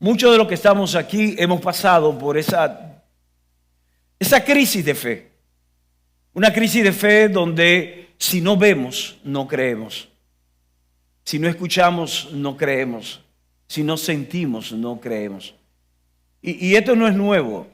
Muchos de los que estamos aquí hemos pasado por esa crisis de fe. Una crisis de fe donde si no vemos, no creemos. Si no escuchamos, no creemos. Si no sentimos, no creemos. Y esto no es nuevo.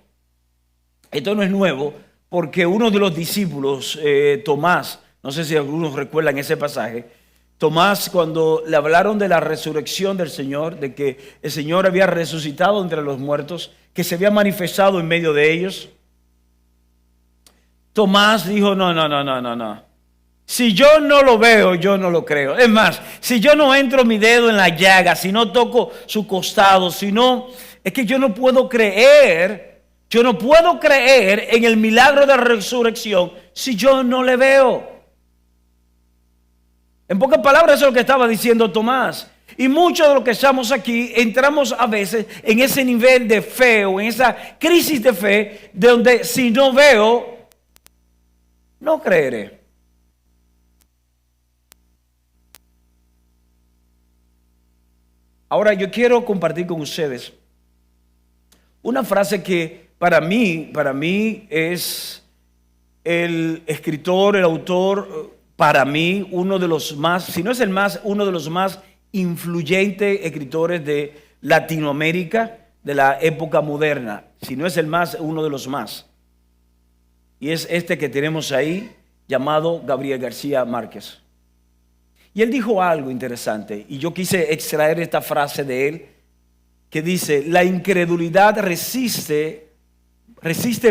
Esto no es nuevo porque uno de los discípulos, Tomás, no sé si algunos recuerdan ese pasaje, Tomás, cuando le hablaron de la resurrección del Señor, de que el Señor había resucitado entre los muertos, que se había manifestado en medio de ellos, Tomás dijo, no. Si yo no lo veo, yo no lo creo. Es más, si yo no entro mi dedo en la llaga, si no toco su costado, si no, es que yo no puedo creer en el milagro de la resurrección si yo no le veo. En pocas palabras, eso es lo que estaba diciendo Tomás. Y muchos de los que estamos aquí entramos a veces en ese nivel de fe o en esa crisis de fe, de donde si no veo, no creeré. Ahora yo quiero compartir con ustedes una frase que para mí es el escritor, el autor, para mí uno de los más, si no es el más, uno de los más influyentes escritores de Latinoamérica de la época moderna, si no es el más, uno de los más. Y es este que tenemos ahí, llamado Gabriel García Márquez. Y él dijo algo interesante, y yo quise extraer esta frase de él, que dice, la incredulidad resiste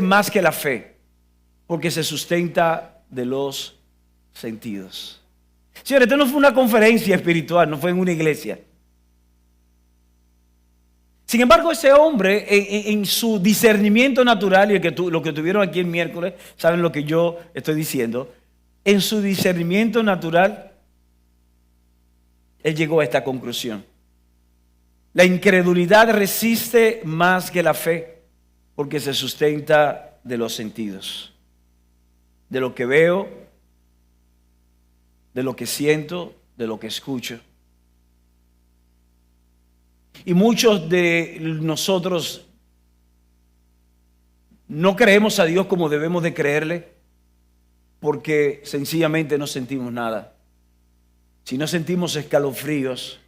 más que la fe, porque se sustenta de los sentidos. Señores, esto no fue una conferencia espiritual, no fue en una iglesia. Sin embargo, ese hombre, en su discernimiento natural, y lo que tuvieron aquí el miércoles, saben lo que yo estoy diciendo, en su discernimiento natural, él llegó a esta conclusión. La incredulidad resiste más que la fe, porque se sustenta de los sentidos, de lo que veo, de lo que siento, de lo que escucho. Y muchos de nosotros no creemos a Dios como debemos de creerle, porque sencillamente no sentimos nada. Si no sentimos escalofríos,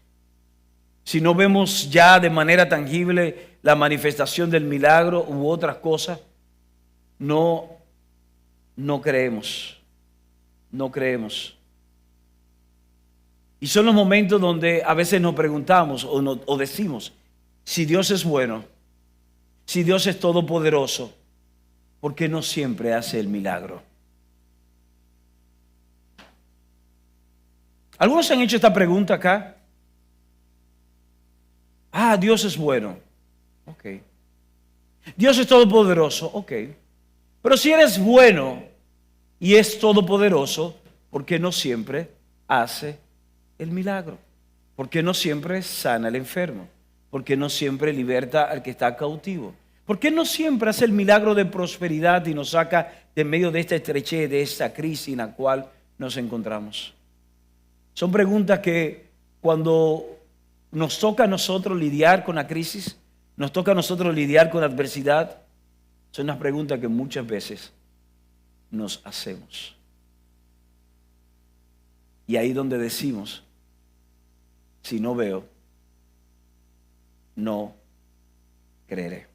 si no vemos ya de manera tangible la manifestación del milagro u otras cosas, no creemos. No creemos. Y son los momentos donde a veces nos preguntamos o decimos, si Dios es bueno, si Dios es todopoderoso, ¿por qué no siempre hace el milagro? ¿Algunos se han hecho esta pregunta acá? Dios es bueno. Ok. Dios es todopoderoso. Ok. Pero si eres bueno y es todopoderoso, ¿por qué no siempre hace el milagro? ¿Por qué no siempre sana al enfermo? ¿Por qué no siempre liberta al que está cautivo? ¿Por qué no siempre hace el milagro de prosperidad y nos saca de medio de esta estrechez, de esta crisis en la cual nos encontramos? Son preguntas que cuando nos toca a nosotros lidiar con la crisis, nos toca a nosotros lidiar con la adversidad, son las preguntas que muchas veces nos hacemos. Y ahí donde decimos, si no veo, no creeré.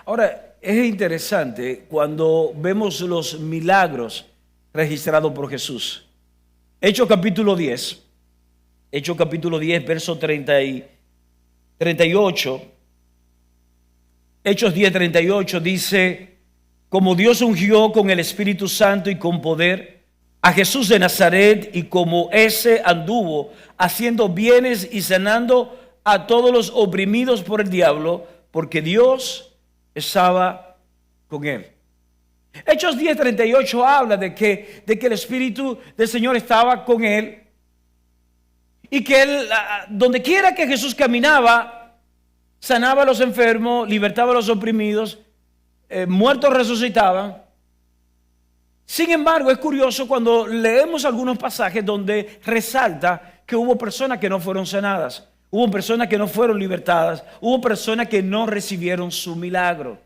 Ahora, es interesante cuando vemos los milagros registrados por Jesús. Hechos capítulo 10, verso 38. Hechos 10, 38 dice, como Dios ungió con el Espíritu Santo y con poder a Jesús de Nazaret, y como ese anduvo haciendo bienes y sanando a todos los oprimidos por el diablo, porque Dios estaba con él. Hechos 10:38 habla de que el Espíritu del Señor estaba con él y que él, donde quiera que Jesús caminaba, sanaba a los enfermos, libertaba a los oprimidos, muertos resucitaban. Sin embargo, es curioso cuando leemos algunos pasajes donde resalta que hubo personas que no fueron sanadas. Hubo personas que no fueron libertadas. Hubo personas que no recibieron su milagro.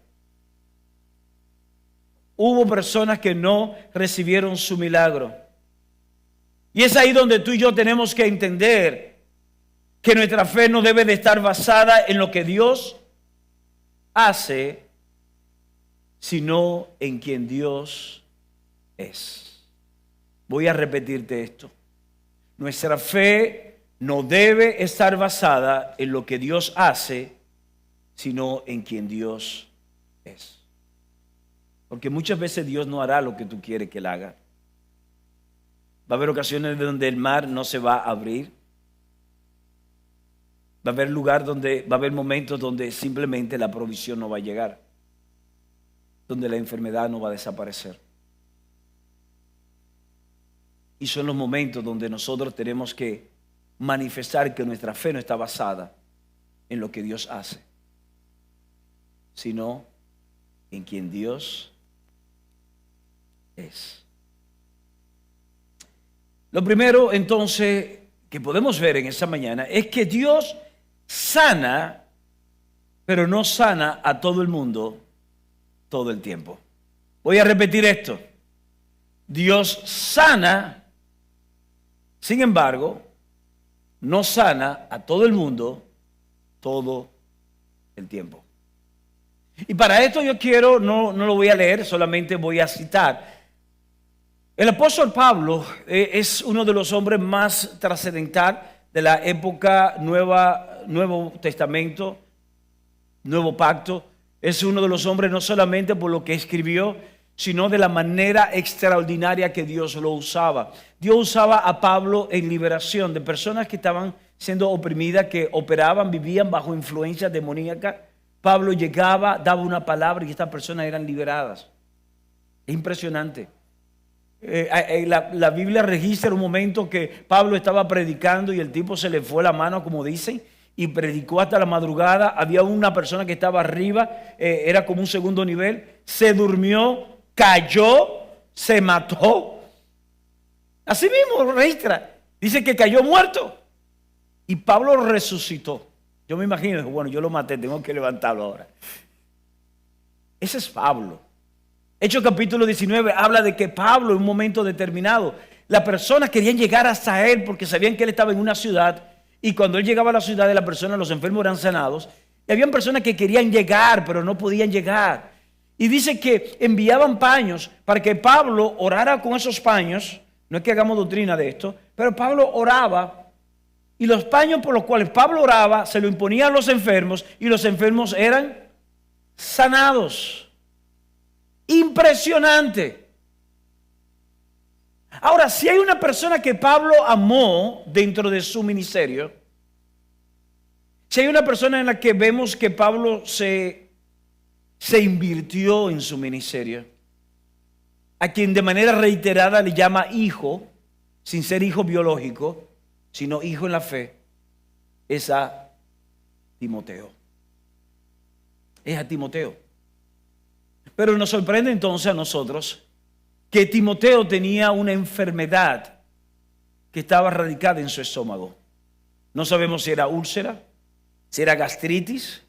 Hubo personas que no recibieron su milagro. Y es ahí donde tú y yo tenemos que entender que nuestra fe no debe de estar basada en lo que Dios hace, sino en quien Dios es. Voy a repetirte esto. Nuestra fe no debe estar basada en lo que Dios hace, sino en quien Dios es. Porque muchas veces Dios no hará lo que tú quieres que Él haga. Va a haber ocasiones donde el mar no se va a abrir. Va a haber va a haber momentos donde simplemente la provisión no va a llegar. Donde la enfermedad no va a desaparecer. Y son los momentos donde nosotros tenemos que manifestar que nuestra fe no está basada en lo que Dios hace, sino en quien Dios es. Lo primero, entonces, que podemos ver en esta mañana es que Dios sana, pero no sana a todo el mundo todo el tiempo. Voy a repetir esto. Dios sana, sin embargo, no sana a todo el mundo todo el tiempo. Y para esto yo quiero, no lo voy a leer, solamente voy a citar. El apóstol Pablo es uno de los hombres más trascendentales de la época Nuevo Testamento, Nuevo Pacto. Es uno de los hombres no solamente por lo que escribió, sino de la manera extraordinaria que Dios lo usaba. Dios usaba a Pablo en liberación de personas que estaban siendo oprimidas, que operaban, vivían bajo influencia demoníaca. Pablo llegaba, daba una palabra y estas personas eran liberadas. Es impresionante. La Biblia registra un momento que Pablo estaba predicando y el tipo se le fue la mano, como dicen, y predicó hasta la madrugada. Había una persona que estaba arriba, era como un segundo nivel, se durmió, cayó, se mató. Así mismo registra. Dice que cayó muerto. Y Pablo resucitó. Yo me imagino, bueno, yo lo maté, tengo que levantarlo ahora. Ese es Pablo. Hechos capítulo 19 habla de que Pablo en un momento determinado, las personas querían llegar hasta él porque sabían que él estaba en una ciudad. Y cuando él llegaba a la ciudad, los enfermos eran sanados. Y habían personas que querían llegar, pero no podían llegar. Y dice que enviaban paños para que Pablo orara con esos paños. No es que hagamos doctrina de esto, pero Pablo oraba y los paños por los cuales Pablo oraba se lo imponían a los enfermos y los enfermos eran sanados. Impresionante. Ahora, si hay una persona que Pablo amó dentro de su ministerio, si hay una persona en la que vemos que Pablo se invirtió en su ministerio, a quien de manera reiterada le llama hijo, sin ser hijo biológico, sino hijo en la fe, es a Timoteo. Es a Timoteo. Pero nos sorprende entonces a nosotros que Timoteo tenía una enfermedad que estaba radicada en su estómago. No sabemos si era úlcera, si era gastritis,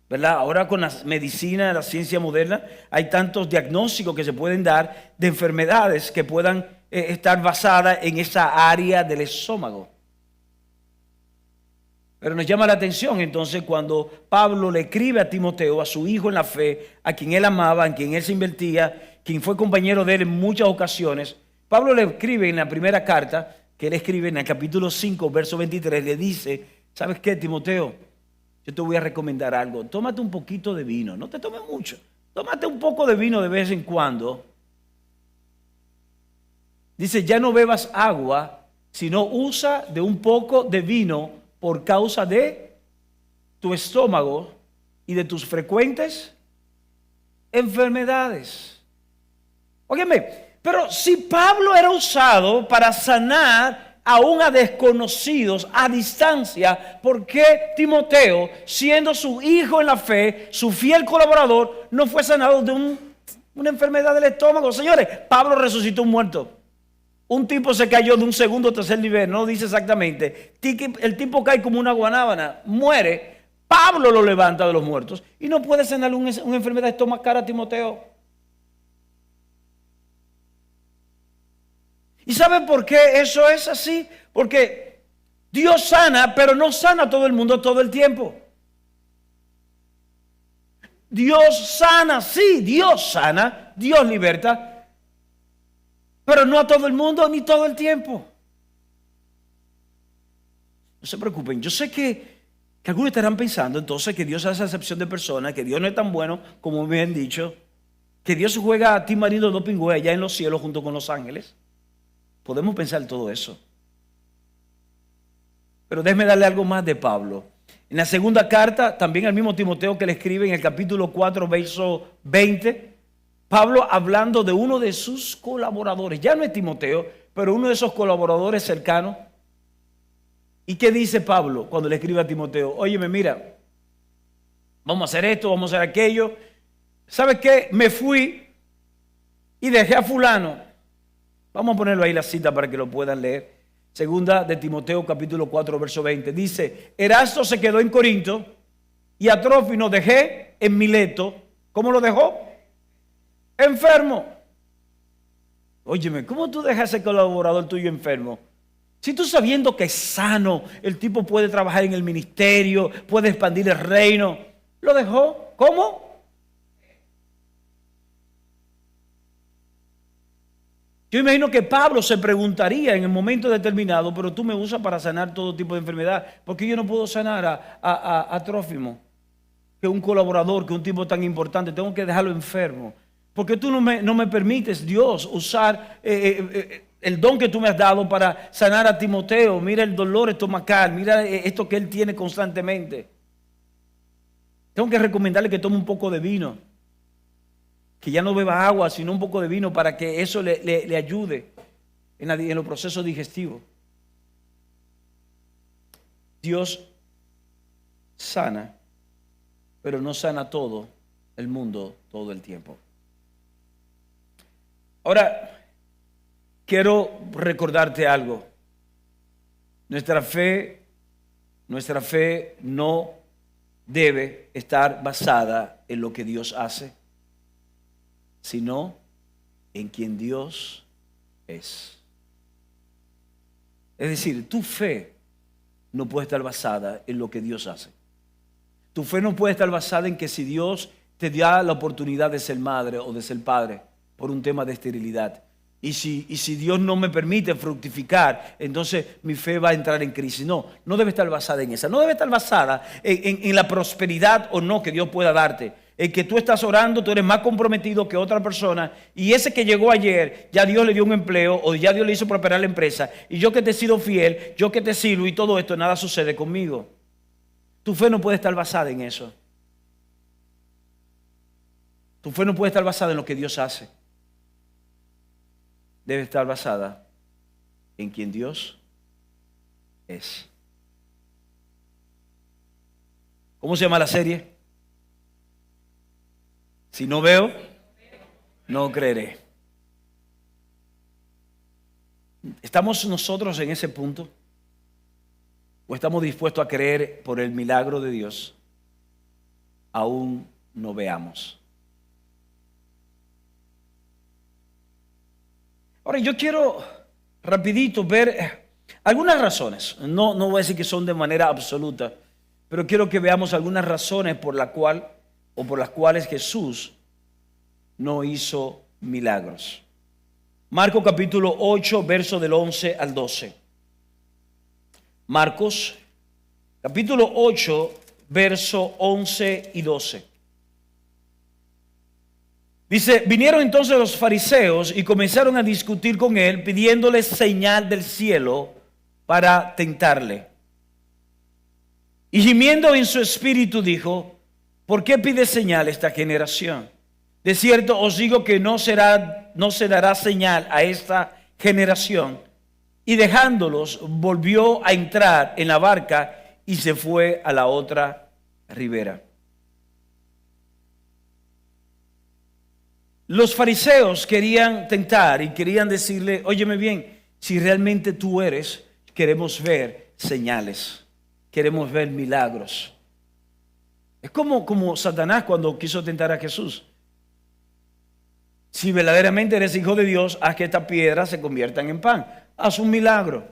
¿verdad? Ahora con la medicina, la ciencia moderna, hay tantos diagnósticos que se pueden dar de enfermedades que puedan estar basadas en esa área del estómago. Pero nos llama la atención entonces cuando Pablo le escribe a Timoteo, a su hijo en la fe, a quien él amaba, en quien él se invertía, quien fue compañero de él en muchas ocasiones. Pablo le escribe en la primera carta, que él escribe en el capítulo 5, verso 23, le dice, ¿sabes qué, Timoteo? Yo te voy a recomendar algo. Tómate un poquito de vino, no te tomes mucho. Tómate un poco de vino de vez en cuando. Dice, ya no bebas agua, sino usa de un poco de vino por causa de tu estómago y de tus frecuentes enfermedades. Óyeme, pero si Pablo era usado para sanar aún a desconocidos a distancia, ¿por qué Timoteo, siendo su hijo en la fe, su fiel colaborador, no fue sanado de una enfermedad del estómago? Señores, Pablo resucitó un muerto. Un tipo se cayó de un segundo o tercer nivel, no dice exactamente. El tipo cae como una guanábana, muere. Pablo lo levanta de los muertos y no puede sanar una enfermedad estomacal a Timoteo. ¿Y sabe por qué eso es así? Porque Dios sana, pero no sana a todo el mundo todo el tiempo. Dios sana, sí, Dios sana, Dios liberta, pero no a todo el mundo ni todo el tiempo. No se preocupen, yo sé que algunos estarán pensando entonces que Dios hace acepción de personas, que Dios no es tan bueno como me han dicho, que Dios juega a ti marido dos pingües allá en los cielos junto con los ángeles. Podemos pensar todo eso. Pero déjeme darle algo más de Pablo. En la segunda carta, también al mismo Timoteo que le escribe en el capítulo 4, verso 20, Pablo hablando de uno de sus colaboradores, ya no es Timoteo, pero uno de esos colaboradores cercanos. ¿Y qué dice Pablo cuando le escribe a Timoteo? Óyeme, mira, vamos a hacer esto, vamos a hacer aquello. ¿Sabes qué? Me fui y dejé a fulano. Vamos a ponerlo ahí la cita para que lo puedan leer. Segunda de Timoteo capítulo 4 verso 20. Dice, Erasto se quedó en Corinto y a Trófimo dejé en Mileto. ¿Cómo lo dejó? Enfermo. Óyeme, ¿cómo tú dejas a ese colaborador tuyo enfermo? Si tú sabiendo que es sano, el tipo puede trabajar en el ministerio, puede expandir el reino, lo dejó. ¿Cómo? Yo imagino que Pablo se preguntaría en el momento determinado, pero tú me usas para sanar todo tipo de enfermedad. ¿Por qué yo no puedo sanar a Trófimo? Que es un colaborador, que es un tipo tan importante, tengo que dejarlo enfermo. ¿Por qué tú no me permites, Dios, usar el don que tú me has dado para sanar a Timoteo? Mira el dolor estomacal, mira esto que él tiene constantemente. Tengo que recomendarle que tome un poco de vino. Que ya no beba agua, sino un poco de vino para que eso le ayude en los procesos digestivos. Dios sana, pero no sana todo el mundo todo el tiempo. Ahora, quiero recordarte algo. Nuestra fe no debe estar basada en lo que Dios hace, sino en quien Dios es. Es decir, tu fe no puede estar basada en lo que Dios hace. Tu fe no puede estar basada en que si Dios te da la oportunidad de ser madre o de ser padre por un tema de esterilidad, y si Dios no me permite fructificar, entonces mi fe va a entrar en crisis. No debe estar basada en esa. No debe estar basada en la prosperidad o no que Dios pueda darte. En que tú estás orando, tú eres más comprometido que otra persona, y ese que llegó ayer, ya Dios le dio un empleo o ya Dios le hizo prosperar la empresa, y yo que te he sido fiel, yo que te sirvo y todo esto, nada sucede conmigo. Tu fe no puede estar basada en eso. Tu fe no puede estar basada en lo que Dios hace. Debe estar basada en quien Dios es. ¿Cómo se llama la serie? Si no veo, no creeré. ¿Estamos nosotros en ese punto? ¿O estamos dispuestos a creer por el milagro de Dios? Aún no veamos. Ahora yo quiero rapidito ver algunas razones. No voy a decir que son de manera absoluta, pero quiero que veamos algunas razones por las cuales Jesús no hizo milagros. Marcos capítulo 8, verso del 11 al 12. Marcos capítulo 8, verso 11 y 12. Dice, vinieron entonces los fariseos y comenzaron a discutir con él, pidiéndole señal del cielo para tentarle. Y gimiendo en su espíritu dijo, ¿por qué pide señal esta generación? De cierto os digo que no se dará señal a esta generación. Y dejándolos, volvió a entrar en la barca y se fue a la otra ribera. Los fariseos querían tentar y querían decirle, óyeme bien, si realmente tú eres, queremos ver señales, queremos ver milagros. Es como Satanás cuando quiso tentar a Jesús. Si verdaderamente eres hijo de Dios, haz que estas piedras se conviertan en pan. Haz un milagro.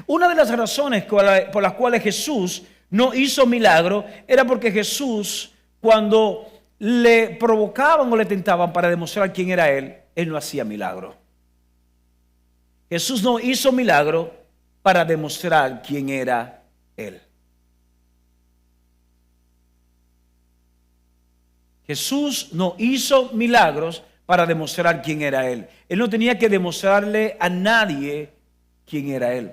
Una de las razones por las cuales Jesús no hizo milagro era porque Jesús, cuando le provocaban o le tentaban para demostrar quién era él no hacía milagro. Jesús no hizo milagro para demostrar quién era él. Jesús no hizo milagros para demostrar quién era él. Él no tenía que demostrarle a nadie quién era él.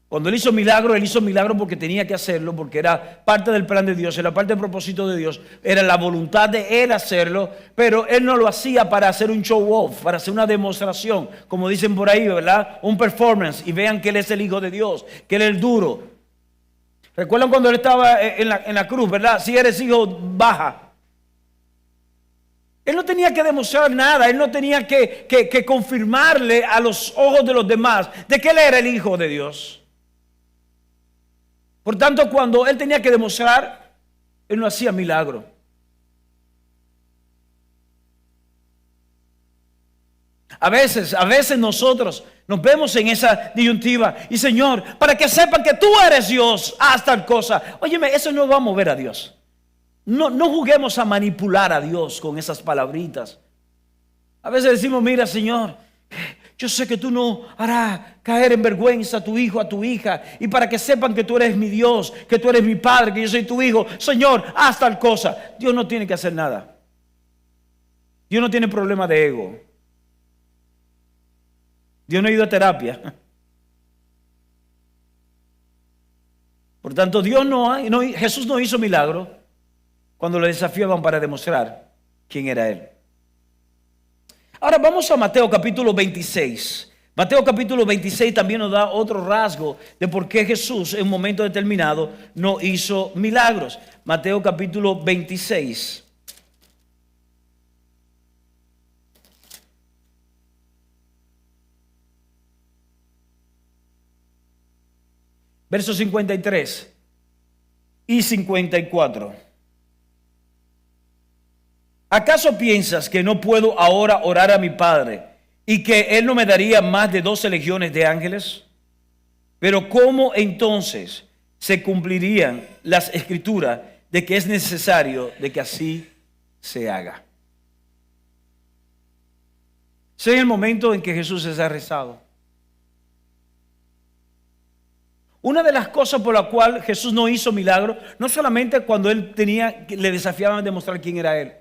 Cuando él hizo milagro porque tenía que hacerlo, porque era parte del plan de Dios, era parte del propósito de Dios, era la voluntad de él hacerlo, pero él no lo hacía para hacer un show off, para hacer una demostración, como dicen por ahí, ¿verdad? Un performance, y vean que él es el Hijo de Dios, que él es el duro. ¿Recuerdan cuando él estaba en la cruz, verdad? Si eres hijo, baja. Él no tenía que demostrar nada, él no tenía que confirmarle a los ojos de los demás de que él era el Hijo de Dios. Por tanto, cuando él tenía que demostrar, él no hacía milagro. A veces nosotros nos vemos en esa disyuntiva. Y Señor, para que sepan que tú eres Dios, haz tal cosa. Óyeme, eso no va a mover a Dios. No juguemos a manipular a Dios con esas palabritas. A veces decimos, mira Señor, yo sé que tú no harás caer en vergüenza a tu hijo, a tu hija. Y para que sepan que tú eres mi Dios, que tú eres mi Padre, que yo soy tu hijo. Señor, haz tal cosa. Dios no tiene que hacer nada. Dios no tiene problema de ego. Dios no ha ido a terapia. Por tanto, Jesús no hizo milagro cuando le desafiaban para demostrar quién era él. Ahora vamos a Mateo capítulo 26. Mateo capítulo 26 también nos da otro rasgo de por qué Jesús en un momento determinado no hizo milagros. Mateo capítulo 26. Versos 53 y 54. ¿Acaso piensas que no puedo ahora orar a mi Padre y que Él no me daría más de 12 legiones de ángeles? Pero ¿cómo entonces se cumplirían las escrituras de que es necesario de que así se haga? Ese es el momento en que Jesús es arrestado. Una de las cosas por la cual Jesús no hizo milagro, no solamente cuando le desafiaban a demostrar quién era Él.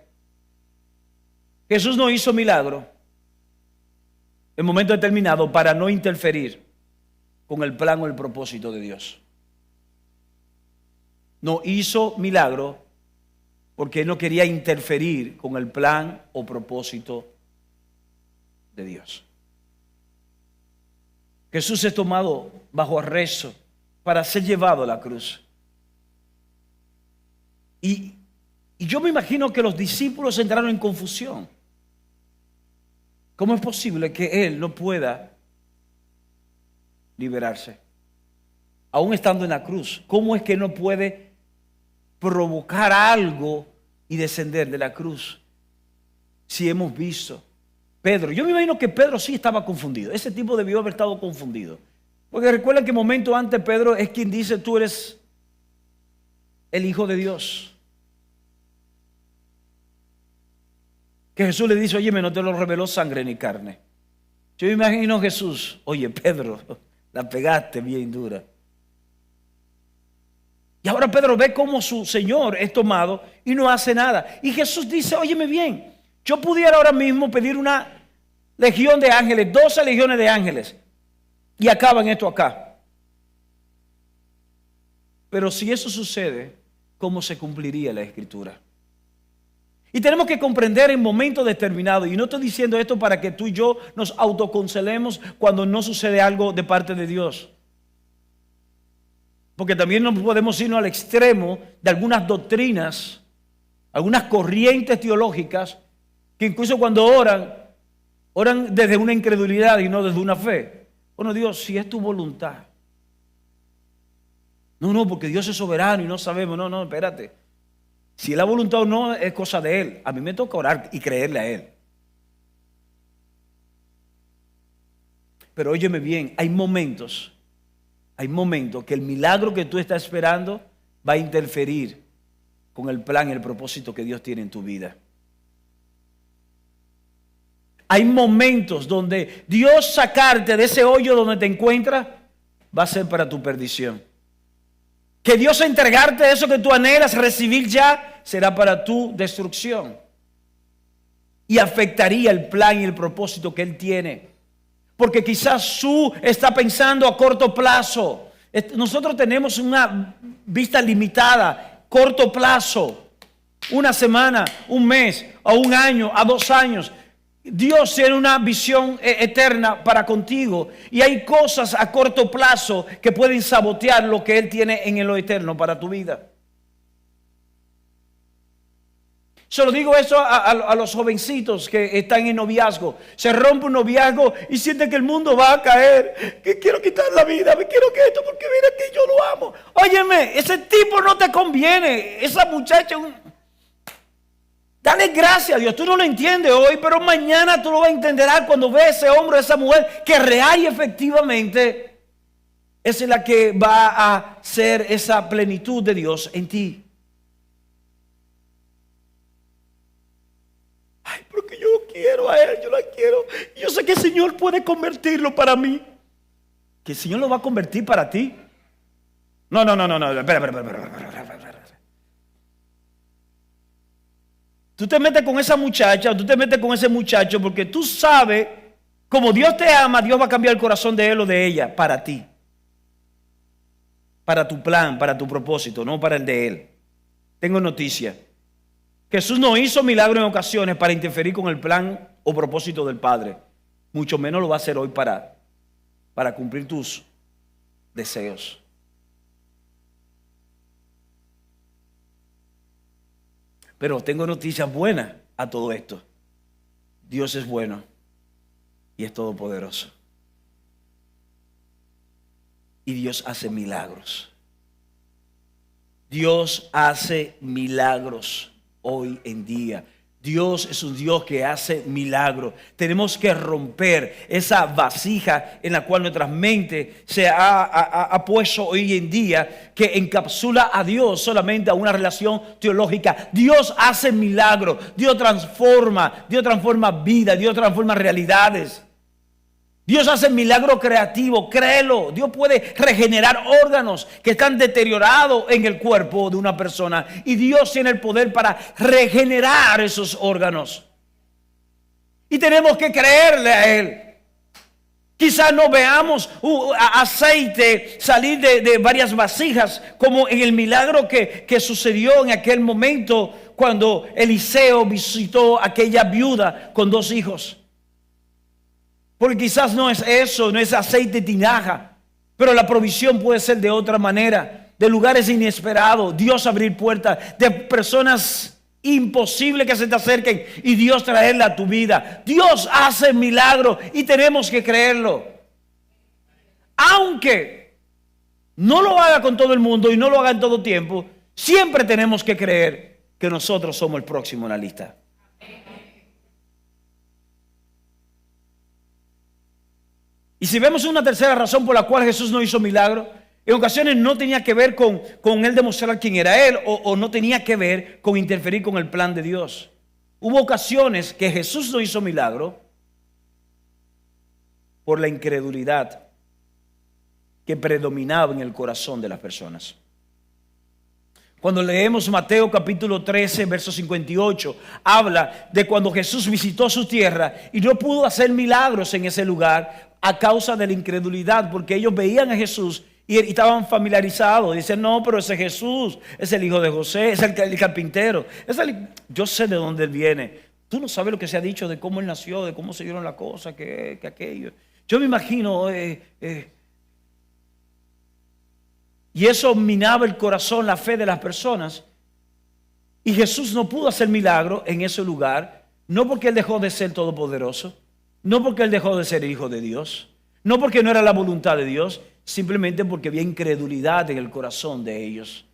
Jesús no hizo milagro en momento determinado para no interferir con el plan o el propósito de Dios. No hizo milagro porque no quería interferir con el plan o propósito de Dios. Jesús es tomado bajo arresto para ser llevado a la cruz. Y yo me imagino que los discípulos entraron en confusión. ¿Cómo es posible que Él no pueda liberarse? Aún estando en la cruz, ¿cómo es que no puede provocar algo y descender de la cruz? Si hemos visto Pedro, yo me imagino que Pedro sí estaba confundido. Ese tipo debió haber estado confundido. Porque recuerden que momento antes Pedro es quien dice, tú eres el Hijo de Dios. Que Jesús le dice, oye, no te lo reveló sangre ni carne. Yo me imagino a Jesús, oye, Pedro, la pegaste bien dura. Y ahora Pedro ve cómo su Señor es tomado y no hace nada. Y Jesús dice, óyeme bien, yo pudiera ahora mismo pedir una legión de ángeles, 12 legiones de ángeles, y acaban esto acá. Pero si eso sucede, ¿cómo se cumpliría la Escritura? Y tenemos que comprender en momentos determinados, y no estoy diciendo esto para que tú y yo nos autoconsolemos cuando no sucede algo de parte de Dios. Porque también no podemos irnos al extremo de algunas doctrinas, algunas corrientes teológicas, que incluso cuando oran, Oran desde una incredulidad y no desde una fe. Bueno, Dios, si es tu voluntad. No, porque Dios es soberano y no sabemos. No, espérate. Si es la voluntad o no, es cosa de Él. A mí me toca orar y creerle a Él. Pero óyeme bien, hay momentos que el milagro que tú estás esperando va a interferir con el plan y el propósito que Dios tiene en tu vida. Hay momentos donde Dios sacarte de ese hoyo donde te encuentras va a ser para tu perdición. Que Dios entregarte eso que tú anhelas recibir ya será para tu destrucción. Y afectaría el plan y el propósito que Él tiene. Porque quizás tú estás pensando a corto plazo. Nosotros tenemos una vista limitada, corto plazo. Una semana, un mes, a un año, a 2 años. Dios tiene una visión eterna para contigo. Y hay cosas a corto plazo que pueden sabotear lo que Él tiene en lo eterno para tu vida. Solo digo eso a los jovencitos que están en noviazgo. Se rompe un noviazgo y sienten que el mundo va a caer. Que quiero quitar la vida, me quiero que esto, porque mira que yo lo amo. Óyeme, ese tipo no te conviene. Esa muchacha, dale gracias a Dios. Tú no lo entiendes hoy, pero mañana tú lo vas a entender cuando veas ese hombre, esa mujer que real y efectivamente es la que va a ser esa plenitud de Dios en ti. Ay, porque yo quiero a Él, yo la quiero. Yo sé que el Señor puede convertirlo para mí. ¿Que el Señor lo va a convertir para ti? No. Espera. Tú te metes con esa muchacha, tú te metes con ese muchacho porque tú sabes, como Dios te ama, Dios va a cambiar el corazón de él o de ella para ti. Para tu plan, para tu propósito, no para el de él. Tengo noticia. Jesús no hizo milagros en ocasiones para interferir con el plan o propósito del Padre. Mucho menos lo va a hacer hoy para cumplir tus deseos. Pero tengo noticias buenas a todo esto. Dios es bueno y es todopoderoso. Y Dios hace milagros. Dios hace milagros hoy en día. Dios es un Dios que hace milagros. Tenemos que romper esa vasija en la cual nuestra mente se ha puesto hoy en día, que encapsula a Dios solamente a una relación teológica. Dios hace milagros. Dios transforma vida. Dios transforma realidades. Dios hace milagro creativo, créelo. Dios puede regenerar órganos que están deteriorados en el cuerpo de una persona. Y Dios tiene el poder para regenerar esos órganos. Y tenemos que creerle a Él. Quizás no veamos aceite salir de varias vasijas, como en el milagro que sucedió en aquel momento cuando Eliseo visitó a aquella viuda con 2 hijos. Porque quizás no es eso, no es aceite de tinaja, pero la provisión puede ser de otra manera, de lugares inesperados. Dios abrir puertas, de personas imposibles que se te acerquen y Dios traerla a tu vida. Dios hace milagros y tenemos que creerlo. Aunque no lo haga con todo el mundo y no lo haga en todo tiempo, siempre tenemos que creer que nosotros somos el próximo en la lista. Y si vemos una tercera razón por la cual Jesús no hizo milagro, en ocasiones no tenía que ver con Él demostrar quién era Él, o no tenía que ver con interferir con el plan de Dios. Hubo ocasiones que Jesús no hizo milagro por la incredulidad que predominaba en el corazón de las personas. Cuando leemos Mateo capítulo 13, verso 58, habla de cuando Jesús visitó su tierra y no pudo hacer milagros en ese lugar a causa de la incredulidad, porque ellos veían a Jesús y estaban familiarizados. Dicen, no, pero ese Jesús es el hijo de José, es el carpintero. Yo sé de dónde él viene. Tú no sabes lo que se ha dicho de cómo él nació, de cómo se dieron las cosas, que aquello. Yo me imagino... Y eso minaba el corazón, la fe de las personas. Y Jesús no pudo hacer milagro en ese lugar, no porque Él dejó de ser todopoderoso, No porque él dejó de ser hijo de Dios, no porque no era la voluntad de Dios, simplemente porque había incredulidad en el corazón de ellos.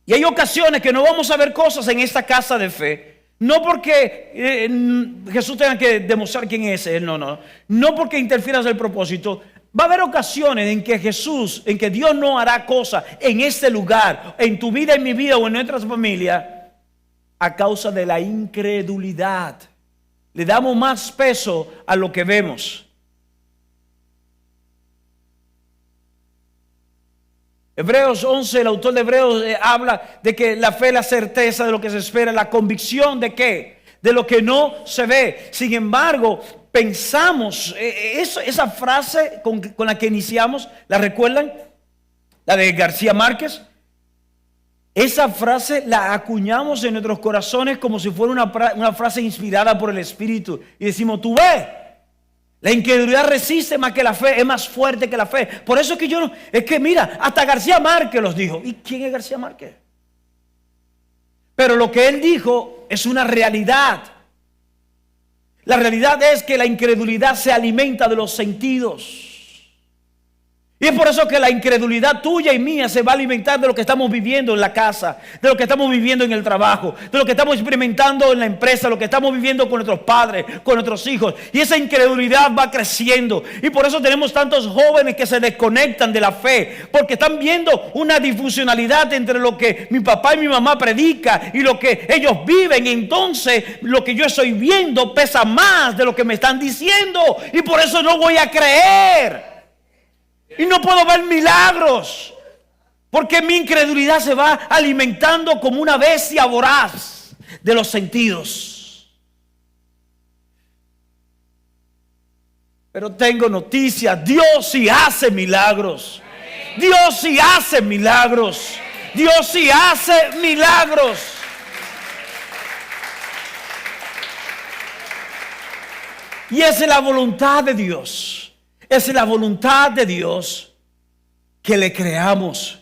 Y hay ocasiones que no vamos a ver cosas en esta casa de fe, no porque Jesús tenga que demostrar quién es Él, no porque interfieras el propósito. Va a haber ocasiones en que Dios no hará cosas en este lugar, en tu vida, en mi vida o en nuestra familia, a causa de la incredulidad. Le damos más peso a lo que vemos. Hebreos 11, el autor de Hebreos habla de que la fe es la certeza de lo que se espera, la convicción de qué, de lo que no se ve. Sin embargo, pensamos, esa frase con la que iniciamos, ¿la recuerdan? La de García Márquez. Esa frase la acuñamos en nuestros corazones como si fuera una frase inspirada por el Espíritu. Y decimos, tú ves, la incredulidad resiste más que la fe, es más fuerte que la fe. Por eso es que es que mira, hasta García Márquez los dijo. ¿Y quién es García Márquez? Pero lo que él dijo es una realidad. La realidad es que la incredulidad se alimenta de los sentidos. Y es por eso que la incredulidad tuya y mía se va a alimentar de lo que estamos viviendo en la casa, de lo que estamos viviendo en el trabajo, de lo que estamos experimentando en la empresa, lo que estamos viviendo con nuestros padres, con nuestros hijos. Y esa incredulidad va creciendo. Y por eso tenemos tantos jóvenes que se desconectan de la fe, porque están viendo una disfuncionalidad entre lo que mi papá y mi mamá predican y lo que ellos viven. Y entonces lo que yo estoy viendo pesa más de lo que me están diciendo. Y por eso no voy a creer. Y no puedo ver milagros, porque mi incredulidad se va alimentando como una bestia voraz de los sentidos. Pero tengo noticias, Dios sí hace milagros. Dios sí hace milagros. Dios sí hace milagros. Y esa es la voluntad de Dios. Es la voluntad de Dios que le creamos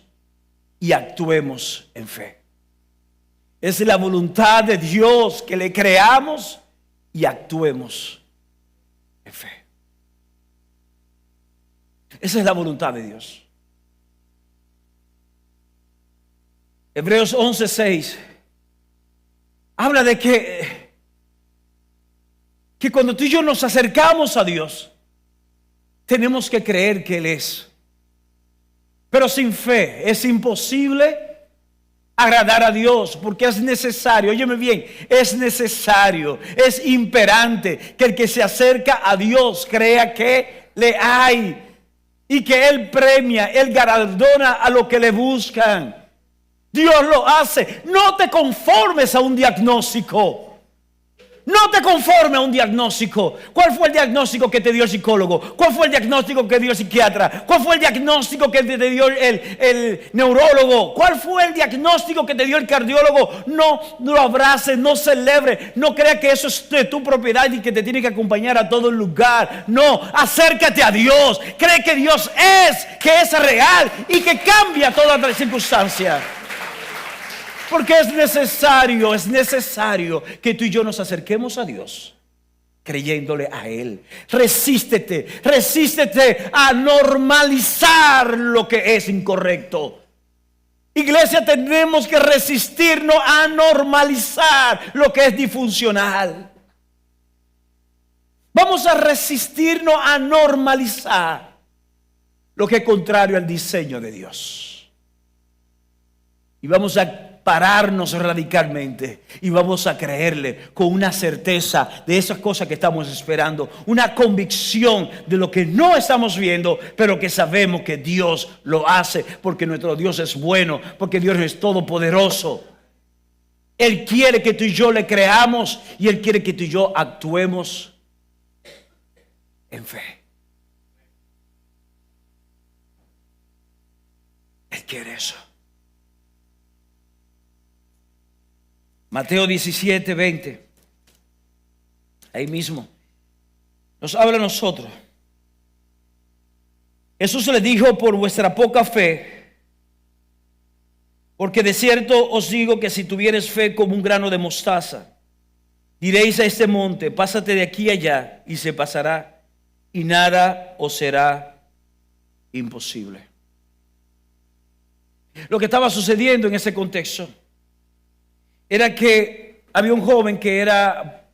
y actuemos en fe. Es la voluntad de Dios que le creamos y actuemos en fe. Esa es la voluntad de Dios. Hebreos 11:6 habla de que cuando tú y yo nos acercamos a Dios, tenemos que creer que Él es. Pero sin fe es imposible agradar a Dios, porque es necesario, óyeme bien, es necesario, es imperante que el que se acerca a Dios crea que le hay y que Él premia, Él galardona a los que le buscan. Dios lo hace. No te conformes a un diagnóstico. No te conformes a un diagnóstico. ¿Cuál fue el diagnóstico que te dio el psicólogo? ¿Cuál fue el diagnóstico que dio el psiquiatra? ¿Cuál fue el diagnóstico que te dio el neurólogo? ¿Cuál fue el diagnóstico que te dio el cardiólogo? No lo abraces, no celebres, no creas que eso es de tu propiedad y que te tiene que acompañar a todo lugar. No, acércate a Dios. Cree que Dios que es real y que cambia todas las circunstancias. Porque es necesario que tú y yo nos acerquemos a Dios creyéndole a Él. Resístete a normalizar lo que es incorrecto. Iglesia, tenemos que resistirnos a normalizar lo que es disfuncional. Vamos a resistirnos a normalizar lo que es contrario al diseño de Dios. Y vamos a pararnos radicalmente y vamos a creerle con una certeza de esas cosas que estamos esperando, una convicción de lo que no estamos viendo, pero que sabemos que Dios lo hace, porque nuestro Dios es bueno, porque Dios es todopoderoso. Él quiere que tú y yo le creamos y Él quiere que tú y yo actuemos en fe. Él quiere eso. Mateo 17:20. Ahí mismo nos habla a nosotros. Jesús le dijo: por vuestra poca fe, porque de cierto os digo que si tuvieres fe como un grano de mostaza, Diréis a este monte, pásate de aquí allá, y se pasará, y nada os será imposible. Lo que estaba sucediendo en ese contexto era que había un joven que era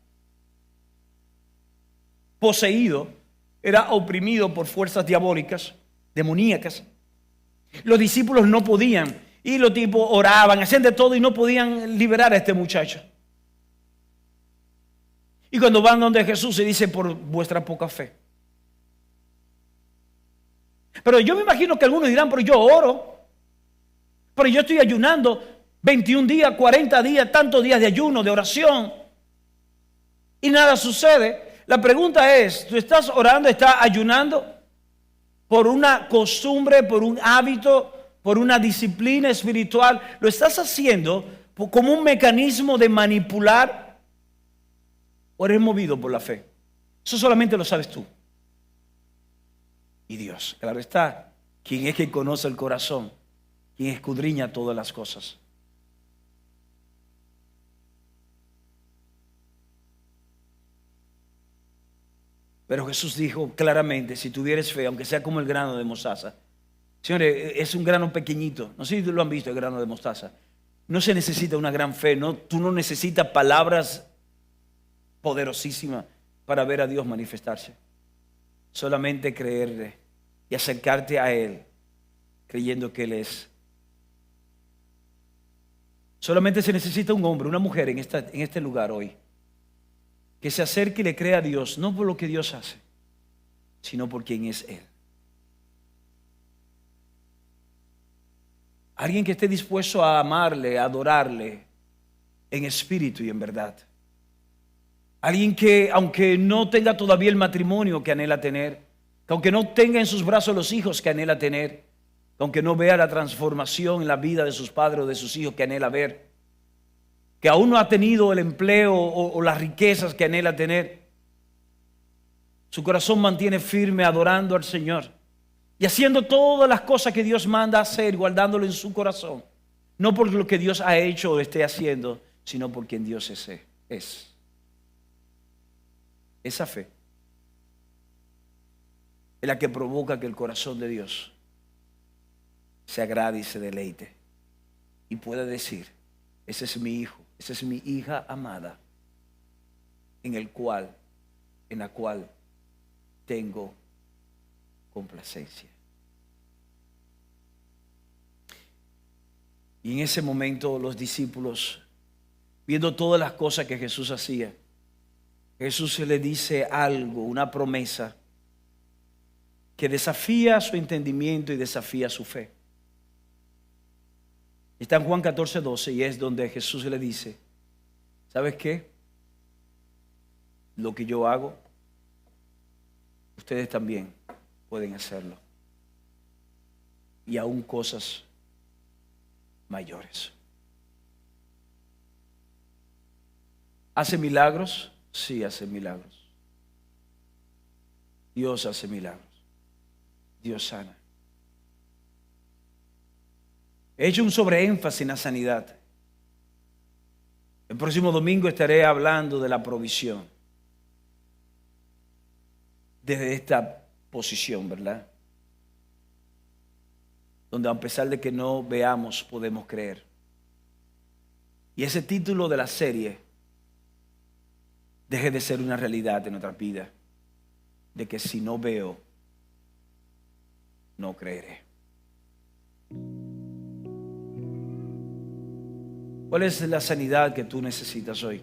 poseído, era oprimido por fuerzas diabólicas, demoníacas. Los discípulos no podían, y los tipos oraban, hacían de todo y no podían liberar a este muchacho. Y cuando van donde Jesús se dice, por vuestra poca fe. Pero yo me imagino que algunos dirán, pero yo oro, pero yo estoy ayunando 21 días, 40 días, tantos días de ayuno, de oración, y nada sucede. La pregunta es, ¿tú estás orando, estás ayunando por una costumbre, por un hábito, por una disciplina espiritual? ¿Lo estás haciendo como un mecanismo de manipular o eres movido por la fe? Eso solamente lo sabes tú y Dios. Claro está, quien es que conoce el corazón, quien escudriña todas las cosas. Pero Jesús dijo claramente, si tuvieres fe, aunque sea como el grano de mostaza. Señores, es un grano pequeñito. No sé si lo han visto, el grano de mostaza. No se necesita una gran fe. No, tú no necesitas palabras poderosísimas para ver a Dios manifestarse. Solamente creerle y acercarte a Él creyendo que Él es. Solamente se necesita un hombre, una mujer en este lugar hoy que se acerque y le crea a Dios, no por lo que Dios hace, sino por quien es Él. Alguien que esté dispuesto a amarle, a adorarle en espíritu y en verdad. Alguien que, aunque no tenga todavía el matrimonio que anhela tener, que aunque no tenga en sus brazos los hijos que anhela tener, que aunque no vea la transformación en la vida de sus padres o de sus hijos que anhela ver, que aún no ha tenido el empleo o las riquezas que anhela tener, su corazón mantiene firme adorando al Señor y haciendo todas las cosas que Dios manda hacer, guardándolo en su corazón, no por lo que Dios ha hecho o esté haciendo, sino por quien Dios es. Esa fe es la que provoca que el corazón de Dios se agrade y se deleite y pueda decir, ese es mi hijo, esa es mi hija amada, en la cual tengo complacencia. Y en ese momento los discípulos, viendo todas las cosas que Jesús hacía, Jesús le dice algo, una promesa que desafía su entendimiento y desafía su fe. Está en Juan 14:12 y es donde Jesús le dice, ¿sabes qué? Lo que yo hago, ustedes también pueden hacerlo. Y aún cosas mayores. ¿Hace milagros? Sí, hace milagros. Dios hace milagros. Dios sana. He hecho un sobreénfasis en la sanidad. El próximo domingo estaré hablando de la provisión. Desde esta posición, ¿verdad? Donde a pesar de que no veamos, podemos creer. Y ese título de la serie deje de ser una realidad en nuestra vida, de que si no veo, no creeré. ¿Cuál es la sanidad que tú necesitas hoy?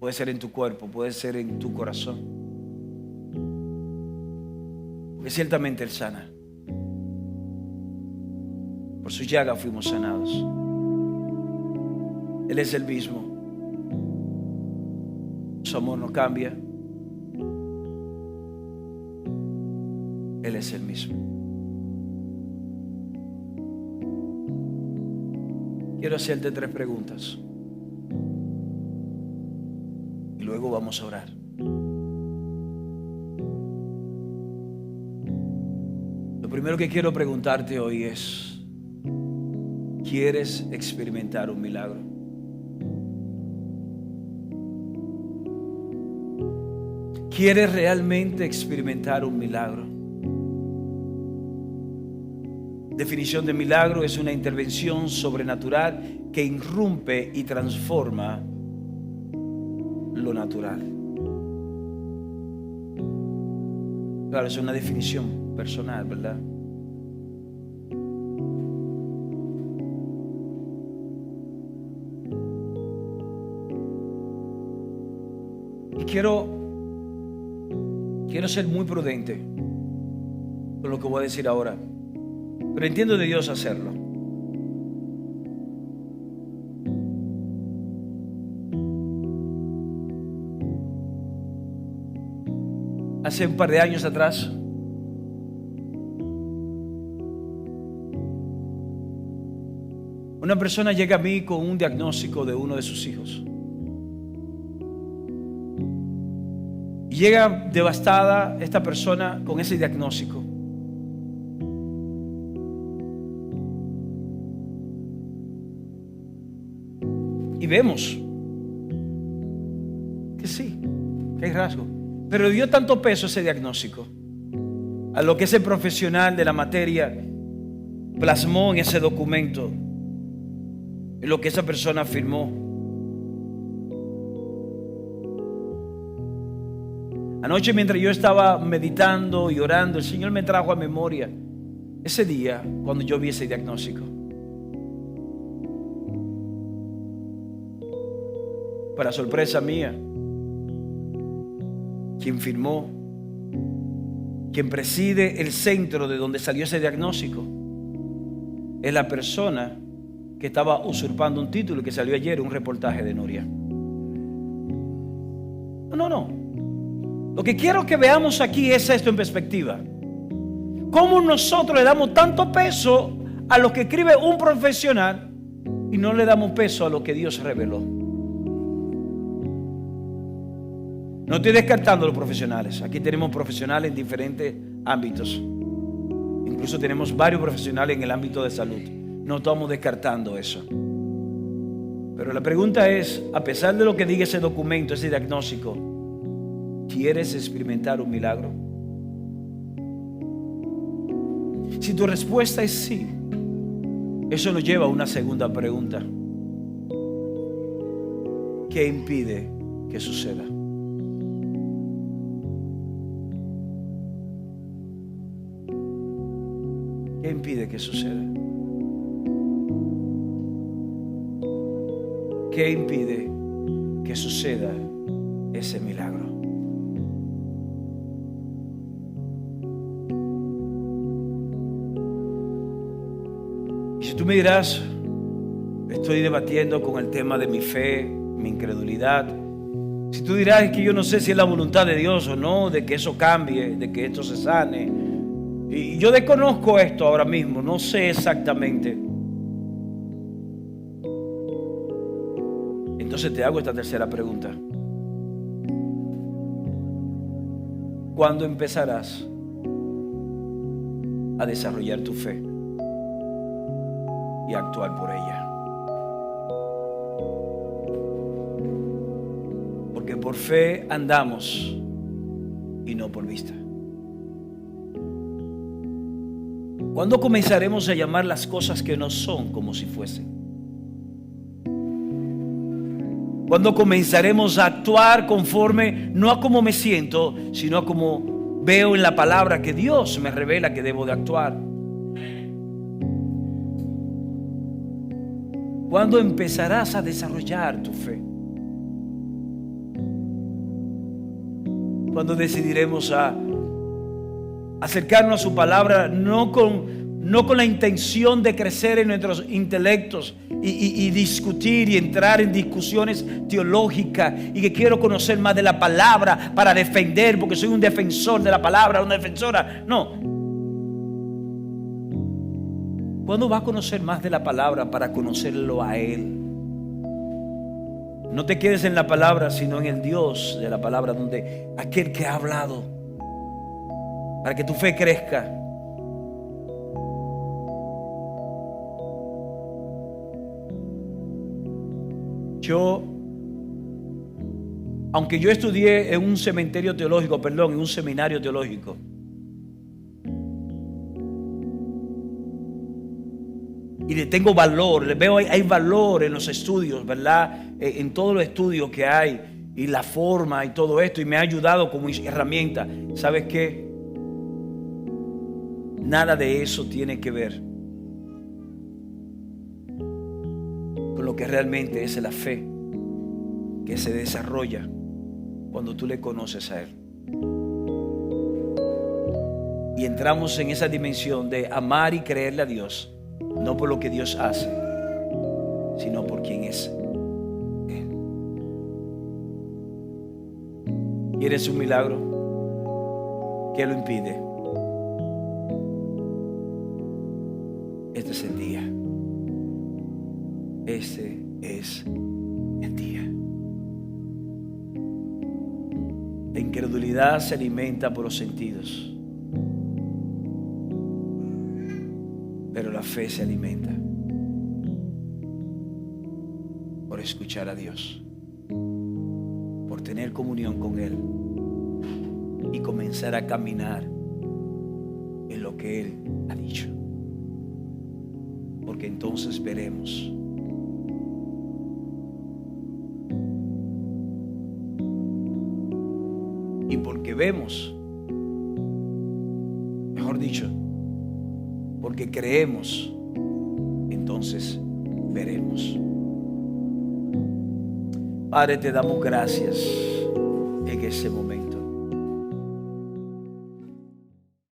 Puede ser en tu cuerpo, puede ser en tu corazón. Porque ciertamente Él sana. Por su llaga fuimos sanados. Él es el mismo. Su amor no cambia. Él es el mismo. Quiero hacerte 3 preguntas. Y luego vamos a orar. Lo primero que quiero preguntarte hoy es, ¿quieres experimentar un milagro? ¿Quieres realmente experimentar un milagro? Definición de milagro: es una intervención sobrenatural que irrumpe y transforma lo natural. Claro, es una definición personal, ¿verdad? Y quiero ser muy prudente con lo que voy a decir ahora, pero entiendo de Dios hacerlo. Hace un par de años atrás, una persona llega a mí con un diagnóstico de uno de sus hijos. Y llega devastada esta persona con ese diagnóstico. Y vemos que sí, que hay rasgo. Pero dio tanto peso ese diagnóstico a lo que ese profesional de la materia plasmó en ese documento, en lo que esa persona afirmó. Anoche, mientras yo estaba meditando y orando, el Señor me trajo a memoria ese día cuando yo vi ese diagnóstico. Para sorpresa mía, quien firmó, quien preside el centro de donde salió ese diagnóstico, es la persona que estaba usurpando un título que salió ayer en un reportaje de Nuria. No. Lo que quiero que veamos aquí es esto en perspectiva. ¿Cómo nosotros le damos tanto peso a lo que escribe un profesional y no le damos peso a lo que Dios reveló? No estoy descartando a los profesionales. Aquí tenemos profesionales en diferentes ámbitos. Incluso tenemos varios profesionales en el ámbito de salud. No estamos descartando eso. Pero la pregunta es, a pesar de lo que diga ese documento, ese diagnóstico, ¿quieres experimentar un milagro? Si tu respuesta es sí, eso nos lleva a una segunda pregunta. ¿Qué impide que suceda? ¿Qué impide que suceda? ¿Qué impide que suceda ese milagro? Y si tú me dirás, estoy debatiendo con el tema de mi fe, mi incredulidad. Si tú dirás, es que yo no sé si es la voluntad de Dios o no, de que eso cambie, de que esto se sane. Y yo desconozco esto ahora mismo, no sé exactamente. Entonces te hago esta tercera pregunta. ¿Cuándo empezarás a desarrollar tu fe y a actuar por ella? Porque por fe andamos y no por vista. ¿Cuándo comenzaremos a llamar las cosas que no son como si fuesen? ¿Cuándo comenzaremos a actuar conforme, no a cómo me siento, sino a cómo veo en la palabra que Dios me revela que debo de actuar? ¿Cuándo empezarás a desarrollar tu fe? ¿Cuándo decidiremos a acercarnos a su palabra no con la intención de crecer en nuestros intelectos y discutir y entrar en discusiones teológicas y que quiero conocer más de la palabra para defender porque soy un defensor de la palabra, una defensora? No. ¿Cuándo vas a conocer más de la palabra para conocerlo a Él? No te quedes en la palabra, sino en el Dios de la palabra, donde aquel que ha hablado, para que tu fe crezca. Yo Aunque yo estudié en un cementerio teológico, perdón, en un seminario teológico, y le tengo valor, le veo hay valor en los estudios, ¿verdad? En todos los estudios que hay y la forma y todo esto, y me ha ayudado como herramienta. ¿Sabes qué? Nada de eso tiene que ver con lo que realmente es la fe que se desarrolla cuando tú le conoces a Él. Y entramos en esa dimensión de amar y creerle a Dios, no por lo que Dios hace, sino por quien es Él. ¿Quieres un milagro? ¿Qué lo impide? Este es el día. Este es el día. La incredulidad se alimenta por los sentidos, pero la fe se alimenta por escuchar a Dios, por tener comunión con Él y comenzar a caminar en lo que Él ha dicho. Porque entonces veremos y porque vemos, mejor dicho, porque creemos, entonces veremos. Padre, te damos gracias en ese momento.